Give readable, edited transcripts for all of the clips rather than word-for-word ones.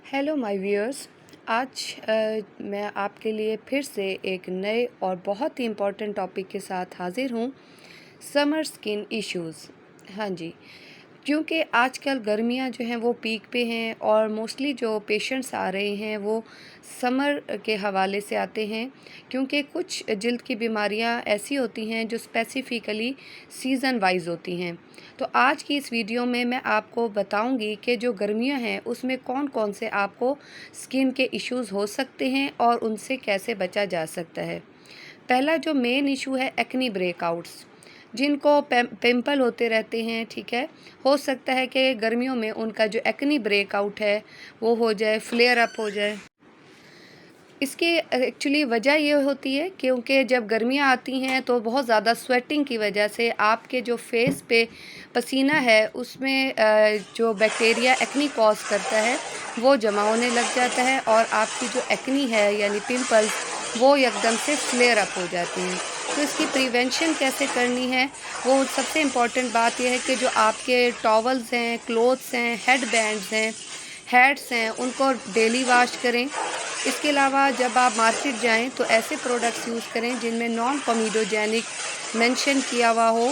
Hello my viewers. आज मैं आपके लिए फिर से एक नए और बहुत ही इम्पोर्टेंट टॉपिक के साथ हाज़िर हूँ। Summer skin issues. हाँ जी, क्योंकि आजकल गर्मियाँ जो हैं वो पीक पे हैं और मोस्टली जो पेशेंट्स आ रहे हैं वो समर के हवाले से आते हैं, क्योंकि कुछ जल्द की बीमारियाँ ऐसी होती हैं जो स्पेसिफ़िकली सीज़न वाइज़ होती हैं। तो आज की इस वीडियो में मैं आपको बताऊंगी कि जो गर्मियाँ हैं उसमें कौन-कौन से आपको स्किन के इश्यूज़ हो सकते हैं और उनसे कैसे बचा जा सकता है। पहला जो मेन इशू है एक्ने ब्रेकआउट्स, जिनको पिंपल होते रहते हैं, ठीक है। हो सकता है कि गर्मियों में उनका जो एक्ने ब्रेकआउट है वो हो जाए, फ्लेयर अप हो जाए। इसकी एक्चुअली वजह ये होती है क्योंकि जब गर्मियाँ आती हैं तो बहुत ज़्यादा स्वेटिंग की वजह से आपके जो फेस पे पसीना है उसमें जो बैक्टीरिया एक्ने कॉज करता है वो जमा होने लग जाता है और आपकी जो एक्ने है यानी पिंपल्स वो एकदम से फ्लेयर अप हो जाती हैं। तो इसकी प्रिवेंशन कैसे करनी है, वो सबसे इम्पॉर्टेंट बात यह है कि जो आपके टॉवल्स हैं, क्लोथ्स हैं, हेड बैंड्स हैं, हैट्स हैं, उनको डेली वॉश करें। इसके अलावा जब आप मार्केट जाएं तो ऐसे प्रोडक्ट्स यूज़ करें जिनमें नॉन कोमिडोजेनिक मेंशन किया हुआ हो,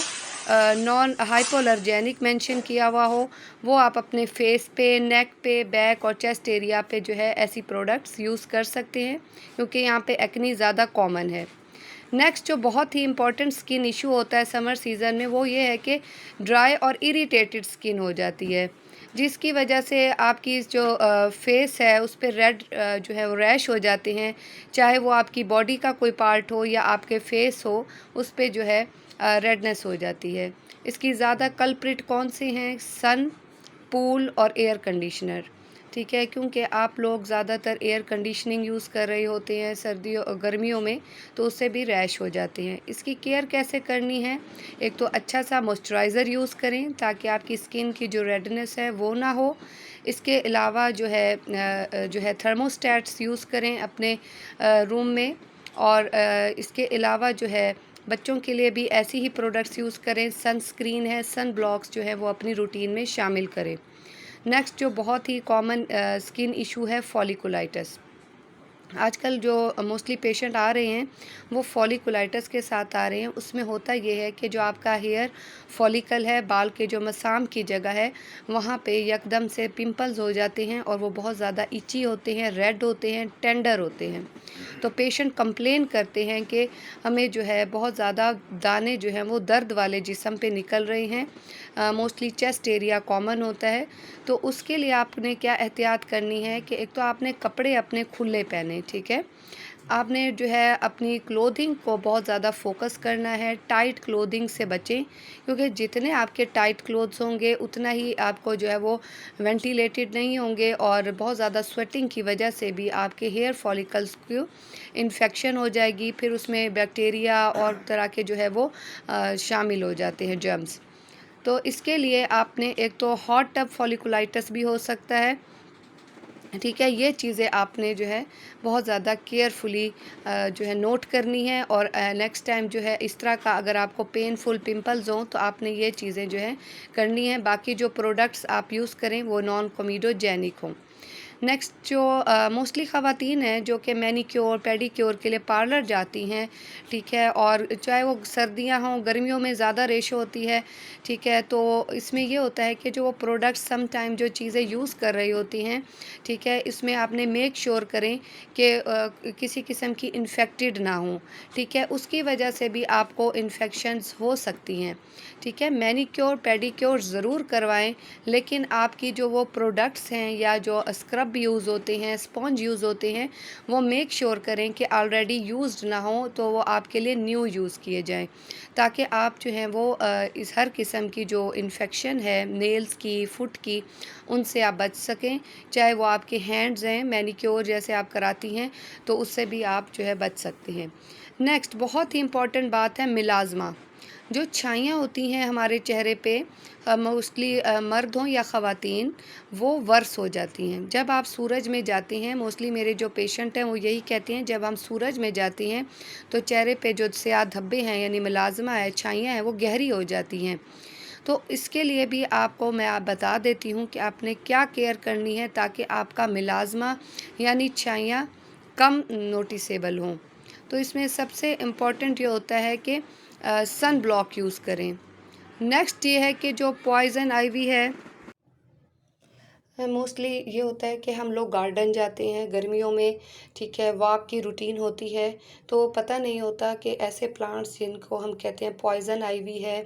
नॉन हाइपोअलर्जेनिक मेंशन किया हुआ हो। वो आप अपने फेस पे, नेक पे, बैक और चेस्ट एरिया पे जो है ऐसी प्रोडक्ट्स यूज़ कर सकते हैं, क्योंकि यहाँ पे एक्ने ज़्यादा कॉमन है। नेक्स्ट जो बहुत ही इम्पॉर्टेंट स्किन इशू होता है समर सीज़न में वो ये है कि ड्राई और इरिटेटेड स्किन हो जाती है, जिसकी वजह से आपकी जो फेस है उस पे रेड जो है वो रैश हो जाते हैं। चाहे वो आपकी बॉडी का कोई पार्ट हो या आपके फेस हो, उस पे जो है रेडनेस हो जाती है। इसकी ज़्यादा कल्प्रिट कौन से हैं? सन, पूल और एयर कंडीशनर, ठीक है। क्योंकि आप लोग ज़्यादातर एयर कंडीशनिंग यूज़ कर रहे होते हैं सर्दियों गर्मियों में, तो उससे भी रैश हो जाते हैं। इसकी केयर कैसे करनी है? एक तो अच्छा सा मॉइस्चराइज़र यूज़ करें ताकि आपकी स्किन की जो रेडनेस है वो ना हो। इसके अलावा जो है थर्मोस्टेट्स यूज़ करें अपने रूम में। और इसके अलावा जो है बच्चों के लिए भी ऐसी ही प्रोडक्ट्स यूज़ करें। सनस्क्रीन है, सन ब्लॉक्स जो है वो अपनी रूटीन में शामिल करें। नेक्स्ट जो बहुत ही कॉमन स्किन इशू है फॉलिकुलाइटिस। आजकल जो मोस्टली पेशेंट आ रहे हैं वो फॉलिकुलाइटिस के साथ आ रहे हैं। उसमें होता ये है कि जो आपका हेयर फॉलिकल है, बाल के जो मसाम की जगह है, वहाँ पे यकदम से पिंपल्स हो जाते हैं और वो बहुत ज़्यादा इची होते हैं, रेड होते हैं, टेंडर होते हैं। तो पेशेंट कंप्लेन करते हैं कि हमें जो है बहुत ज़्यादा दाने जो हैं वो दर्द वाले जिस्म पे निकल रहे हैं। मोस्टली चेस्ट एरिया कॉमन होता है। तो उसके लिए आपने क्या एहतियात करनी है कि एक तो आपने कपड़े अपने खुले पहने, ठीक है। आपने जो है अपनी क्लोथिंग को बहुत ज़्यादा फोकस करना है, टाइट क्लोथिंग से बचें, क्योंकि जितने आपके टाइट क्लोथ्स होंगे उतना ही आपको जो है वो वेंटिलेटेड नहीं होंगे और बहुत ज़्यादा स्वेटिंग की वजह से भी आपके हेयर फॉलिकल्स को इन्फेक्शन हो जाएगी। फिर उसमें बैक्टीरिया और तरह के जो है वो शामिल हो जाते हैं, जर्म्स। तो इसके लिए आपने एक तो हॉट टब फॉलिकुलाइटिस भी हो सकता है, ठीक है। ये चीज़ें आपने जो है बहुत ज़्यादा केयरफुली जो है नोट करनी है। और नेक्स्ट टाइम जो है इस तरह का अगर आपको पेनफुल पिंपल्स हों तो आपने ये चीज़ें जो है करनी है। बाकी जो प्रोडक्ट्स आप यूज़ करें वो नॉन कोमिडोजेनिक हों। नेक्स्ट जो मोस्टली ख़वातीन हैं जो कि मैनीक्योर पेडिक्योर के लिए पार्लर जाती हैं, ठीक है। और चाहे वो सर्दियां हों, गर्मियों में ज़्यादा रेशो होती है, ठीक है। तो इसमें ये होता है कि जो वो प्रोडक्ट्स सम टाइम जो चीज़ें यूज़ कर रही होती हैं, ठीक है, इसमें आपने मेक श्योर करें कि किसी किस्म की इन्फेक्टेड ना हो, ठीक है। उसकी वजह से भी आपको इन्फेक्शंस हो सकती हैं, ठीक है। मैनीक्योर पेडिक्योर ज़रूर करवाएं, लेकिन आपकी जो वो प्रोडक्ट्स हैं या जो स्क्रब यूज़ होते हैं, स्पॉन्ज यूज़ होते हैं, वो मेक श्योर करें कि ऑलरेडी यूज्ड ना हो, तो वो आपके लिए न्यू यूज़ किए जाएं, ताकि आप जो हैं वो इस हर किस्म की जो इन्फेक्शन है नेल्स की, फुट की, उनसे आप बच सकें। चाहे वो आपके हैंड्स हैं, मैनीक्योर जैसे आप कराती हैं, तो उससे भी आप जो है बच सकते हैं। नेक्स्ट बहुत ही इम्पॉर्टेंट बात है मिलाज़मा। जो छाइयाँ होती हैं हमारे चेहरे पे, मोस्टली मर्द हों या ख़वातीन, वो वर्स हो जाती हैं जब आप सूरज में जाती हैं। मोस्टली मेरे जो पेशेंट हैं वो यही कहते हैं, जब हम सूरज में जाती हैं तो चेहरे पे जो स्याह धब्बे हैं यानी मिलाज़मा है, छाइयाँ हैं, वो गहरी हो जाती हैं। तो इसके लिए भी आपको मैं बता देती हूँ कि आपने क्या केयर करनी है ताकि आपका मिलाज़मा यानी छाइयाँ कम नोटिसेबल हों। तो इसमें सबसे इम्पोर्टेंट ये होता है कि सन ब्लॉक यूज़ करें। नेक्स्ट ये है कि जो पॉइज़न आइवी है, मोस्टली ये होता है कि हम लोग गार्डन जाते हैं गर्मियों में, ठीक है, वॉक की रूटीन होती है, तो पता नहीं होता कि ऐसे प्लांट्स जिनको हम कहते हैं पॉइज़न आइवी है,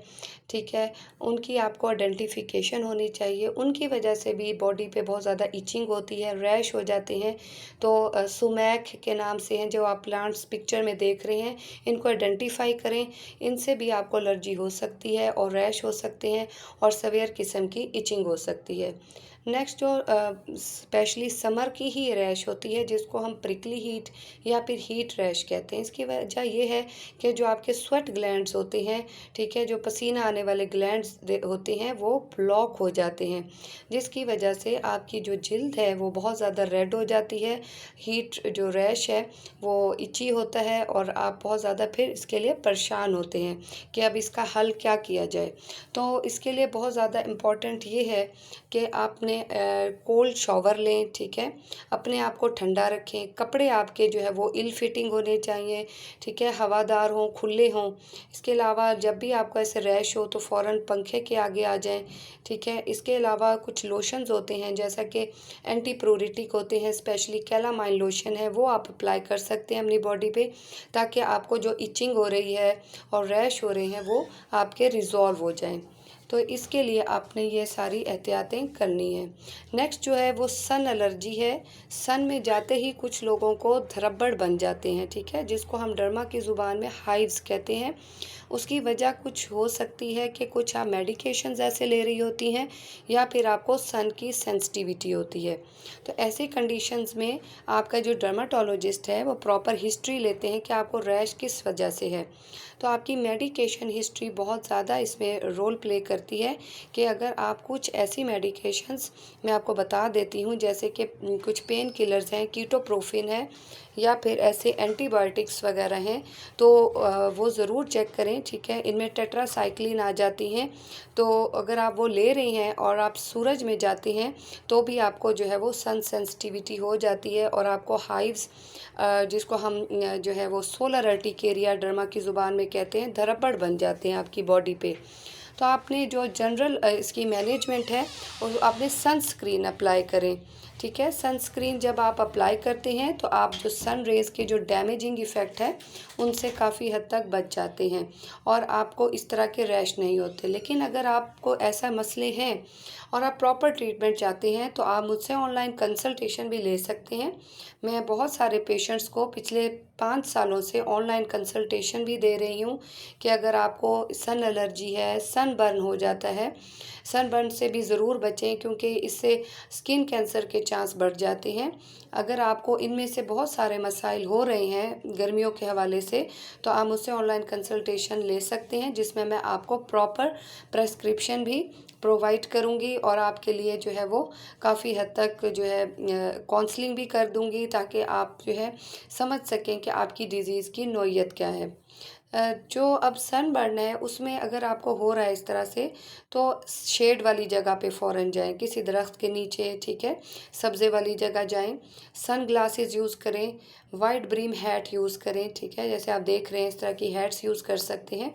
ठीक है, उनकी आपको आइडेंटिफिकेशन होनी चाहिए। उनकी वजह से भी बॉडी पे बहुत ज़्यादा इचिंग होती है, रैश हो जाते हैं। तो सुमैक के नाम से हैं जो आप प्लांट्स पिक्चर में देख रहे हैं, इनको आइडेंटिफाई करें। इनसे भी आपको एलर्जी हो सकती है और रैश हो सकते हैं और सवेयर किस्म की इचिंग हो सकती है। नेक्स्ट जो स्पेशली समर की ही रैश होती है जिसको हम प्रिकली हीट या फिर हीट रैश कहते हैं। इसकी वजह ये है कि जो आपके स्वेट ग्लैंड्स होते हैं, ठीक है, जो पसीना आने वाले ग्लैंड्स होते हैं वो ब्लॉक हो जाते हैं, जिसकी वजह से आपकी जो जिल्द है वो बहुत ज़्यादा रेड हो जाती है। हीट जो रैश है वो इची होता है और आप बहुत ज़्यादा फिर इसके लिए परेशान होते हैं कि अब इसका हल क्या किया जाए। तो इसके लिए बहुत ज़्यादा इम्पॉर्टेंट ये है कि आपने कोल्ड शॉवर लें, ठीक है, अपने आप को ठंडा रखें, कपड़े आपके जो है वो इल फिटिंग होने चाहिए, ठीक है, हवादार हों, खुले हों। इसके अलावा जब भी आपको ऐसे रैश हो तो फ़ौरन पंखे के आगे आ जाएं, ठीक है। इसके अलावा कुछ लोशंस होते हैं जैसा कि एंटी प्रोरिटिक होते हैं, स्पेशली कैलामाइन लोशन है, वो आप अप्लाई कर सकते हैं अपनी बॉडी पे, ताकि आपको जो इचिंग हो रही है और रैश हो रहे हैं वो आपके रिज़ॉल्व हो जाएं। तो इसके लिए आपने ये सारी एहतियातें करनी है। नेक्स्ट जो है वो सन एलर्जी है। सन में जाते ही कुछ लोगों को धब्बड़ बन जाते हैं, ठीक है, जिसको हम डर्मा की ज़ुबान में हाइव्स कहते हैं। उसकी वजह कुछ हो सकती है कि कुछ आप मेडिकेशंस ऐसे ले रही होती हैं या फिर आपको सन की सेंसिटिविटी होती है। तो ऐसी कंडीशंस में आपका जो डर्माटोलॉजिस्ट है वो प्रॉपर हिस्ट्री लेते हैं कि आपको रैश किस वजह से है। तो आपकी मेडिकेशन हिस्ट्री बहुत ज़्यादा इसमें रोल प्ले करती है कि अगर आप कुछ ऐसी मेडिकेशंस मैं आपको बता देती हूँ जैसे कि कुछ पेन किलर्स हैं, कीटोप्रोफिन है या फिर ऐसे एंटीबायोटिक्स वगैरह हैं, तो वो ज़रूर चेक करें, ठीक है। इनमें टेट्रासाइक्लिन आ जाती हैं, तो अगर आप वो ले रही हैं और आप सूरज में जाती हैं तो भी आपको जो है वो सन सेंसिटिविटी हो जाती है और आपको हाइव्स जिसको हम जो है वो सोलर अर्टिकेरिया डर्मा की ज़ुबान में कहते हैं, धब्बड़ बन जाते हैं आपकी बॉडी पे। तो आपने जो जनरल इसकी मैनेजमेंट है और आपने सनस्क्रीन अप्लाई करें, ठीक है। सनस्क्रीन जब आप अप्लाई करते हैं तो आप जो सन रेज़ के जो डैमेजिंग इफ़ेक्ट है उनसे काफ़ी हद तक बच जाते हैं और आपको इस तरह के रैश नहीं होते। लेकिन अगर आपको ऐसा मसले हैं और आप प्रॉपर ट्रीटमेंट चाहते हैं तो आप मुझसे ऑनलाइन कंसल्टेशन भी ले सकते हैं। मैं बहुत सारे पेशेंट्स को पिछले 5 सालों से ऑनलाइन कंसल्टेशन भी दे रही हूँ कि अगर आपको सन एलर्जी है, सन बर्न हो जाता है, सन बर्न से भी ज़रूर बचें क्योंकि इससे स्किन कैंसर के चांस बढ़ जाते हैं। अगर आपको इनमें से बहुत सारे मसाइल हो रहे हैं गर्मियों के हवाले से तो आप मुझसे ऑनलाइन कंसल्टेशन ले सकते हैं जिसमें मैं आपको प्रॉपर प्रेस्क्रिप्शन भी प्रोवाइड करूंगी और आपके लिए जो है वो काफ़ी हद तक जो है काउंसलिंग भी कर दूंगी ताकि आप जो है समझ सकें कि आपकी डिज़ीज़ की नौइयत क्या है। जो अब सनबर्न है उसमें अगर आपको हो रहा है इस तरह से तो शेड वाली जगह पे फ़ौरन जाएं, किसी दरख्त के नीचे, ठीक है, सब्ज़े वाली जगह जाएं, सन ग्लासेस यूज़ करें, वाइट ब्रीम हैट यूज़ करें, ठीक है, जैसे आप देख रहे हैं इस तरह की हैट्स यूज़ कर सकते हैं।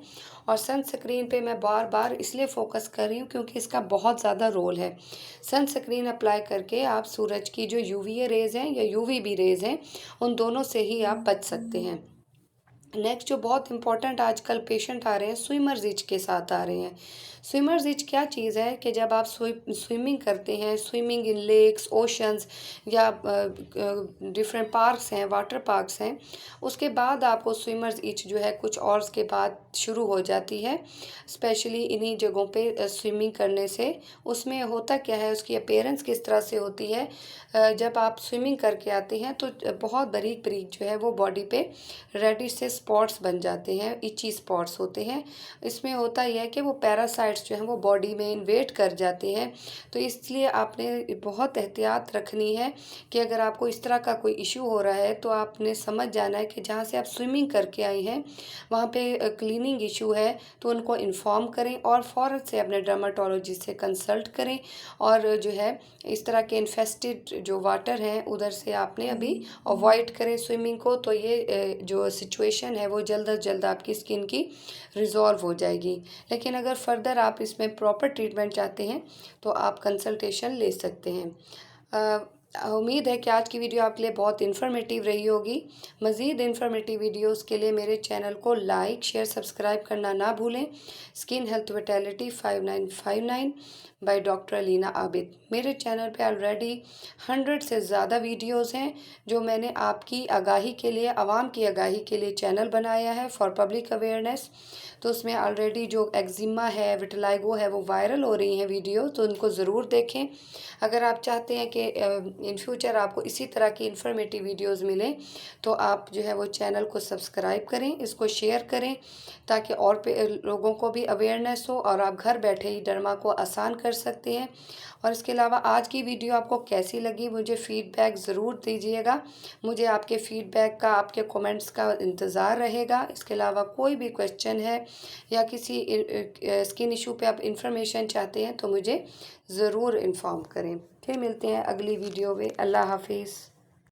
और सन स्क्रीन पे मैं बार बार इसलिए फ़ोकस कर रही हूँ क्योंकि इसका बहुत ज़्यादा रोल है। सन स्क्रीन अप्लाई करके आप सूरज की जो यूवी रेज़ हैं या यूवीबी रेज़ हैं उन दोनों से ही आप बच सकते हैं। नेक्स्ट जो बहुत इंपॉर्टेंट आजकल पेशेंट आ रहे हैं स्विमर्स इच के साथ आ रहे हैं। स्विमर्स इच क्या चीज़ है कि जब आप स्विमिंग करते हैं, स्विमिंग इन लेक्स, ओशंस या डिफरेंट पार्क्स हैं, वाटर पार्क्स हैं, उसके बाद आपको स्विमर्स इच जो है कुछ आवर्स के बाद शुरू हो जाती है, स्पेशली इन्हीं जगहों पे स्विमिंग करने से। उसमें होता क्या है, उसकी अपीयरेंस किस तरह से होती है, जब आप स्विमिंग करके आते हैं तो बहुत बारीक बारीक जो है वो बॉडी पे रेडिश से स्पॉट्स बन जाते हैं, इची स्पॉट्स होते हैं। इसमें होता यह है कि वो पैरासाइट पेस्टिसाइड्स जो हैं वो बॉडी में इन्वेट कर जाते हैं। तो इसलिए आपने बहुत एहतियात रखनी है कि अगर आपको इस तरह का कोई इशू हो रहा है तो आपने समझ जाना है कि जहाँ से आप स्विमिंग करके आई हैं वहाँ पे क्लीनिंग इशू है, तो उनको इन्फॉर्म करें और फ़ौरन से अपने डर्माटोलॉजिस्ट से कंसल्ट करें। और जो है इस तरह के इन्फेस्टेड जो वाटर हैं उधर से आपने अभी अवॉइड करें स्विमिंग को। तो ये जो सिचुएशन है वो जल्द अज जल्द आपकी स्किन की रिजॉल्व हो जाएगी। लेकिन अगर फर्दर आप इसमें प्रॉपर ट्रीटमेंट चाहते हैं तो आप कंसल्टेशन ले सकते हैं। उम्मीद है कि आज की वीडियो आपके लिए बहुत इन्फॉर्मेटिव रही होगी। मज़ीद इन्फॉर्मेटिव वीडियोस के लिए मेरे चैनल को लाइक शेयर सब्सक्राइब करना ना भूलें। Skin health vitality 5959 by doctor Alina Abid. मेरे चैनल पे ऑलरेडी 100 से ज़्यादा वीडियोस हैं जो मैंने आपकी आगाही के लिए, आवाम की आगाही के लिए चैनल बनाया है फॉर पब्लिक अवेयरनेस। तो उसमें ऑलरेडी जो एक्जिमा है, विटिलाइगो है, वो वायरल हो रही हैं वीडियो, तो उनको ज़रूर देखें। अगर आप चाहते हैं कि इन फ्यूचर आपको इसी तरह की इन्फॉर्मेटिव वीडियोस मिलें तो आप जो है वो चैनल को सब्सक्राइब करें, इसको शेयर करें ताकि और लोगों को भी अवेयरनेस हो और आप घर बैठे ही डर्मा को आसान कर सकते हैं। और इसके अलावा आज की वीडियो आपको कैसी लगी मुझे फ़ीडबैक ज़रूर दीजिएगा। मुझे आपके फ़ीडबैक का, आपके कमेंट्स का इंतज़ार रहेगा। इसके अलावा कोई भी क्वेश्चन है या किसी स्किन इशू पे आप इंफॉर्मेशन चाहते हैं तो मुझे ज़रूर इन्फॉर्म करें। फिर मिलते हैं अगली वीडियो में। अल्लाह हाफिज़।